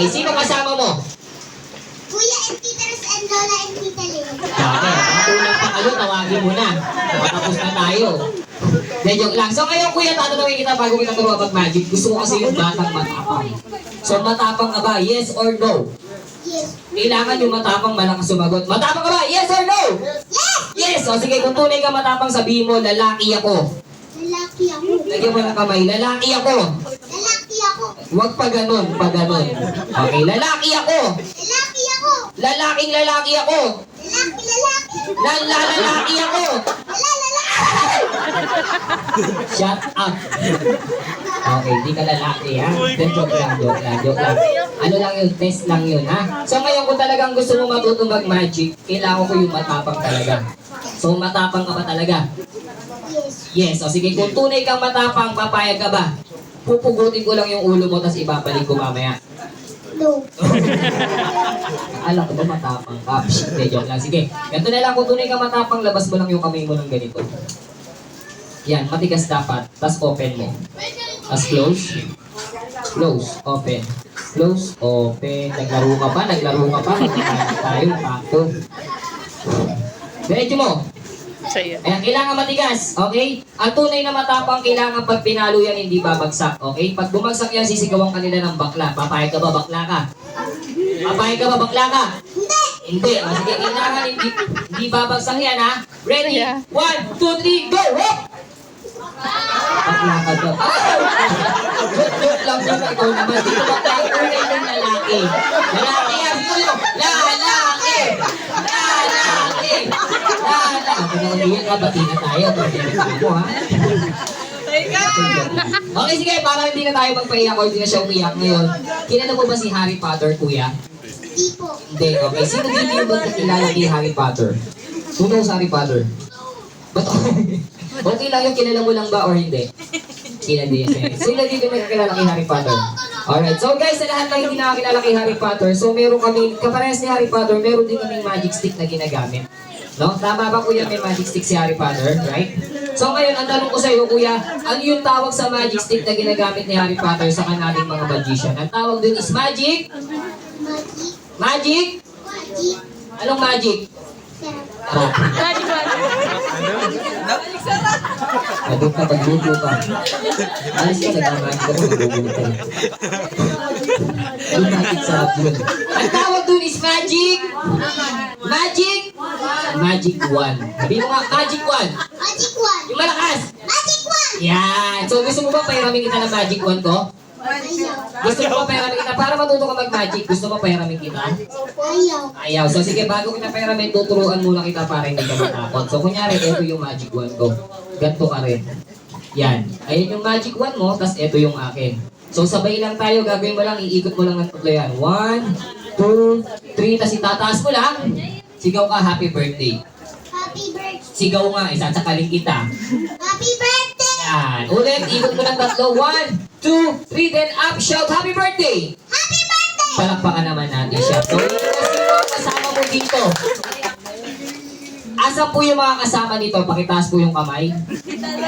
Okay, sino kasama mo? Kuya and Peters and Lola and Tita Lynn. Okay, matulog pa kayo, tawagin mo na. Matapos na tayo. De, joke lang. So ngayon kuya, tatanungin kita bago kita turuan mag-magic. Gusto ko kasi yung batang matapang. So matapang ka ba? Yes or no? Yes. Kailangan yung matapang malakas sumagot. Matapang ka ba? Yes or no? Yes! Yes! O sige, kung tunay ka matapang, sabihin mo, lalaki ako. Lalaki ako. Lagyan mo ng kamay, lalaki ako. Lalaki ako. Huwag pa ganun, pa ganun. Okay, lalaki ako. Lalaki ako. Lalaking lalaki ako. Lalaki. Lalaki ako. Lalaki. Shut up. Okay, di ka lalaki ha. Then joke lang. Ano lang yun, test lang yun ha. So ngayon kung talagang gusto mo matutong mag-magic, kailangan ko yung matapang talaga. So matapang ka ba talaga? Yes. Yes, o sige, kung tunay kang matapang, papayag ka ba? Pupugutin ko lang yung ulo mo, tapos ibabalik ko mamaya. No. Alam ko ba matapang ka? Hindi, joke lang. Sige, ganito na lang, kung tunay kang matapang, labas mo lang yung kamay mo ng ganito. Yan, matigas dapat, tapos open mo. Tapos close. Close, open. Close, open. Naglaro ka pa. Magkakalit tayo, pato. Diretso mo. Ayan, kailangan matigas, okay? Ang tunay na matapang, kailangan pag pinalo yan, hindi babagsak, okay? Pag bumagsak yan, sisigawan kanila ng bakla. Papayag ka ba, bakla ka? Papayag ka ba, bakla ka? Hindi. Hindi. O, sige, kailangan hindi babagsak yan, ha? Ready? 1, 2, 3, go! Hop! Bakla ka daw. Joke lang yun, ikaw naman. Dito ba tayo tunay ng lalaki? Lalaki yan, tulo! Lalaki! Ako na uliyan ka, bati na tayo. Mo, ha? Okay, sige, para hindi na tayo magpaiyak o hindi na siya umiyak ngayon. Kilala mo ba si Harry Potter, kuya? Hindi po. Hindi, okay. Sino dito yung ba nakilala kay Harry Potter? Sino sa Harry Potter? Ba't okay lang yung kilala mo lang ba or hindi? Kilala din siya. Sino dito may kakilala kay Harry Potter? Alright, so guys, sa lahat ng hindi nakakilala kay Harry Potter, so meron kami, kaparehas ni Harry Potter, meron din kaming magic stick na ginagamit. No? Tama ba kuya, may magic stick si Harry Potter, right? So ngayon, ang tanong ko sa iyo kuya, ano yung tawag sa magic stick na ginagamit ni Harry Potter sa kanaling mga magician? Ang tawag dun is magic? Magic. Magic? Magic. Anong magic? Sarap. Adok ka, pagluto ka. Alis ka, nagmamagic ka, magugulo ka. Yung magic sarap yun. Ang tawag dun is magic? Magic? Magic wand. Sabi mo nga, magic wand. Magic one. Yung malakas. Magic one. Yan. So gusto mo ba pairamin kita ng magic wand ko? Ayaw. Gusto mo ba pairamin kita? Para matuto ka mag-magic, gusto mo pairamin kita? Ayaw. Ayaw. So sige, bago kita pairamin, tuturuan muna kita para hindi ka matakot. So kunyari, ito yung magic wand ko. Ganto ka rin. Yan. Ayun yung magic wand mo, tas ito yung akin. So sabay lang tayo, gagawin mo lang, iikot mo lang ng tatlo yan. 1, 2, 3, tas itataas mo lang. Sigaw ka, happy birthday. Happy birthday. Sigaw nga, isasakalin kita. Happy birthday. Yan. Ulit, ikot mo ng tatlo. 1, 2, 3, then up, shout, happy birthday! Happy birthday. Palakpakan naman natin siya. So, yun kasi yung kasama mo dito. Asa po yung mga kasama nito? Pakitaas po yung kamay.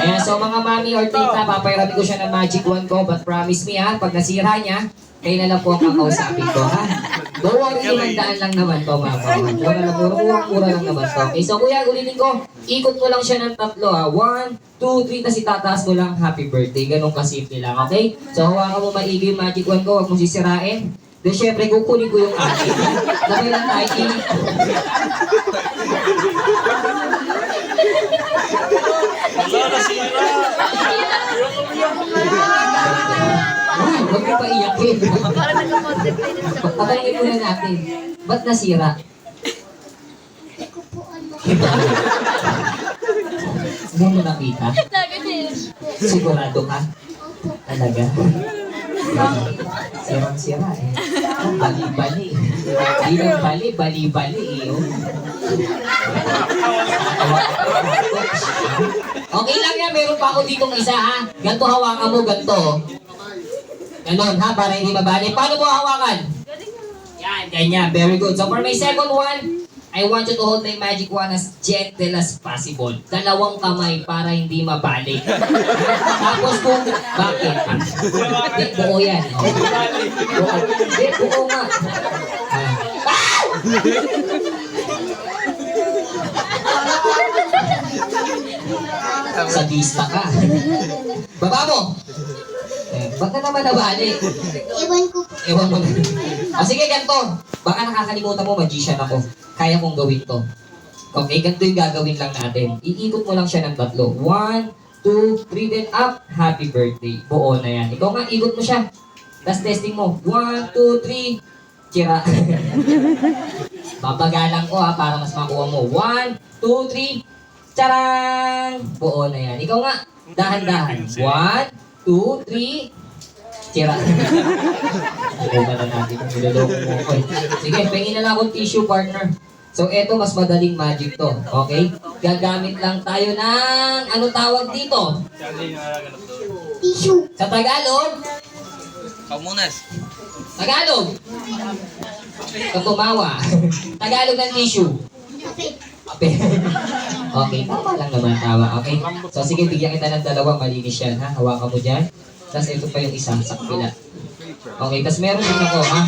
Ayan, so mga mami or tita, papairamin ko siya ng magic wand ko, but promise me ha, pag nasira niya, kayo na lang po ang kakausapin ko, ha? Don't worry, 500 lang naman to, mga mura lang naman to. Okay, so kuya, ulitin ko, ikot mo lang siya ng tatlo, ha? 1, 2, 3, tas itataas mo lang, happy birthday. Ganun kasimple lang, okay? So, hawakan mo maigi yung magic wand ko, huwag mo sisirain. Then, syempre, kukunin ko yung akin. Sabay lang tayo, huwag mo pa iyakin. Pagpapalingin muna natin. Ba't nasira? Hindi ko po alam. Hindi mo nakita? Sigurado ka? Talaga? Sirang-sira eh. Bali-bali. Hindi lang bali, bali-bali eh. Oh. Okay lang yan, meron pa ako ditong isa ha. Ganto hawakan mo, ganto. Ganon ha, para hindi mabali. Paano mo hawakan? Yan, ganyan. Very good. So for my second one, I want you to hold my magic wand as gentle as possible. 2 kamay para hindi mabalik. Tapos kung, bakit? Hindi, buo yan. Buo. Hindi, buo nga. Sadista ka. Baba mo! Ba't ka naman nabalik? Ewan ko po. Ewan mo na. O sige, ganito. Baka nakakalimutan mo, magician ako. Kaya kong gawin to. Okay, ganito yung gagawin lang natin. Iikot mo lang siya ng 3. 1, 2, 3, then up. Happy birthday. Buo na yan. Ikaw nga, ikot mo siya. Tapos testing mo. 1, 2, 3. Tira. Papagalang ko ha, para mas makuha mo. 1, 2, 3. Charang! Buo na yan. Ikaw nga, dahan-dahan. 1, 2, 3. Tira. Ako na natin kung niloloko mo ko eh. Sige, pengin na lang akong tissue, partner. So, eto, mas madaling magic to. Okay? Gagamit lang tayo ng, ano tawag dito? Tissue. Sa Tagalog? Pamunas. Tagalog! Katumawa. Tagalog ng tissue. Kapit. Ape. Okay, tama lang naman, tawa. Okay? So, sige, bigyan kita ng 2, malinis yan, ha? Hawakan mo dyan. Tapos ito pa yung isa, sa kabila. Okay, tapos meron din ako, ha?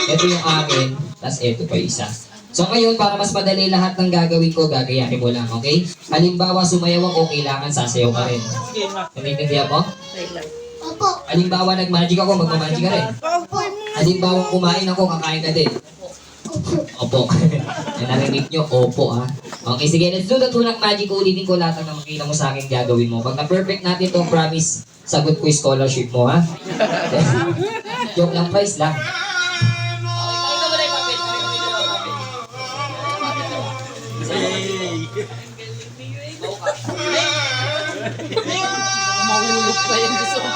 Ito yung akin, tapos ito pa yung isa. So ngayon, para mas madali lahat ng gagawin ko, gagayahin mo lang, okay? Halimbawa, sumayaw ako, kailangan sasayaw ka rin. Nanintindihan mo? Opo. Halimbawa, nag-magic ako, magmamagic ka rin. Opo. Halimbawa, kumain ako, kakain ka din. Opo. Opo. Narinig nyo, opo ha. Okay, sige, let's do the tunang magic. Ulitin ko lahat ng makita mo sa akin gagawin mo. Pag na-perfect natin to, promise, sagot ko yung scholarship mo ha. Joke lang, price lang. Mahulog pa yung gusto ko.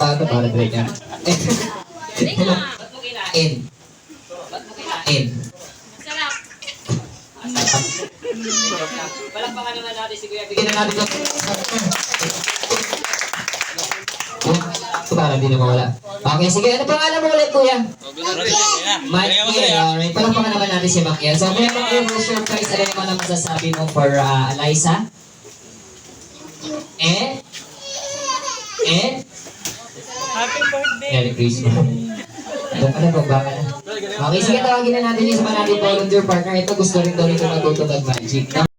Paano para break yan? N. N. Sarap. Palakpakan naman natin si Kuya. Bigyan na natin ito. Ito para hindi na mawala. Okay, sige. Ano pangalan mo ulit, Kuya? Makiel. Alright. Palakpakan naman natin si Makiel. So, Kuya Makiel, what's your price? Ano naman ang masasabi mo for Eliza? And? Happy birthday! Merry Christmas. Doon ka na, baba ka na. Okay, sige, tawagin na natin yung isa pa natin volunteer partner. Ito gusto rin daw nito matuto mag-magic.